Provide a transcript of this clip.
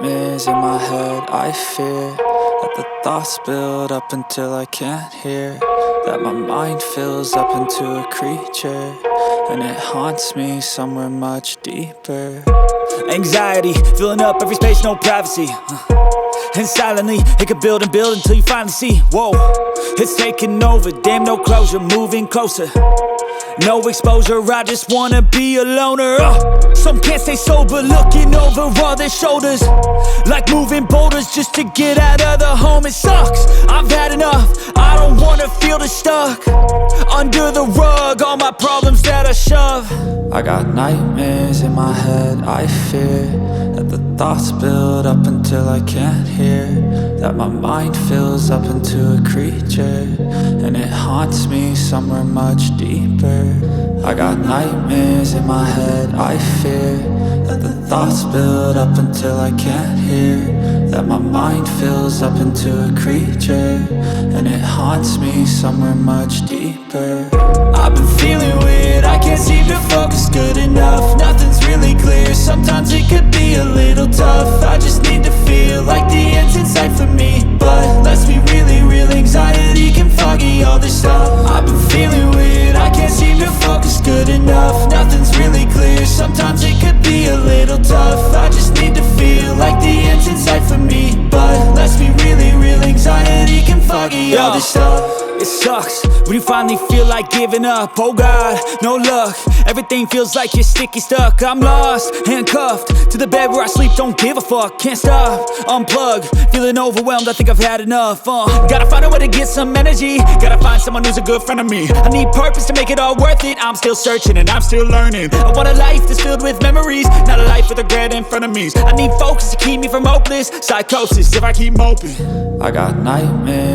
nightmares in my head. I fear that the thoughts build up until I can't hear, that my mind fills up into a creature, and it haunts me somewhere much deeper. Anxiety, filling up every space, no privacy. And silently, it could build and build until you finally see, whoa, it's taking over, damn, no closure, moving closer. No exposure, I just wanna be a loner. Some can't stay sober, looking over all their shoulders, like moving boulders just to get out of the home. It sucks, I've had enough, I don't wanna feel the stuck under the rug, all my problems that I shove. I got nightmares in my head. I fear that the thoughts build up until I can't hear, that my mind fills up into a creature, and it haunts me somewhere much deeper. I got nightmares in my head. I fear that the thoughts build up until I can't hear, that my mind fills up into a creature, and it haunts me somewhere much deeper. I've been feeling weird, I can't seem to focus good enough. Nothing's really clear, sometimes it could be a little tough. I just need to feel like the end's in sight for me, but let's be really real, anxiety can foggy all this stuff. I've been feeling weird, I can't seem to focus good enough. Nothing's really clear, sometimes it could be a little tough. I just need to feel like the end's in sight for me, but let's be really real, anxiety can foggy all this stuff. It sucks when you finally feel like giving up. Oh God, no luck, everything feels like you're sticky stuck. I'm lost, handcuffed to the bed where I sleep, don't give a fuck. Can't stop, unplug, feeling overwhelmed, I think I've had enough. Gotta find a way to get some energy, gotta find someone who's a good friend of me. I need purpose to make it all worth it, I'm still searching and I'm still learning. I want a life that's filled with memories, not a life with regret and frenemies. I need focus to keep me from hopeless psychosis if I keep moping. I got nightmares.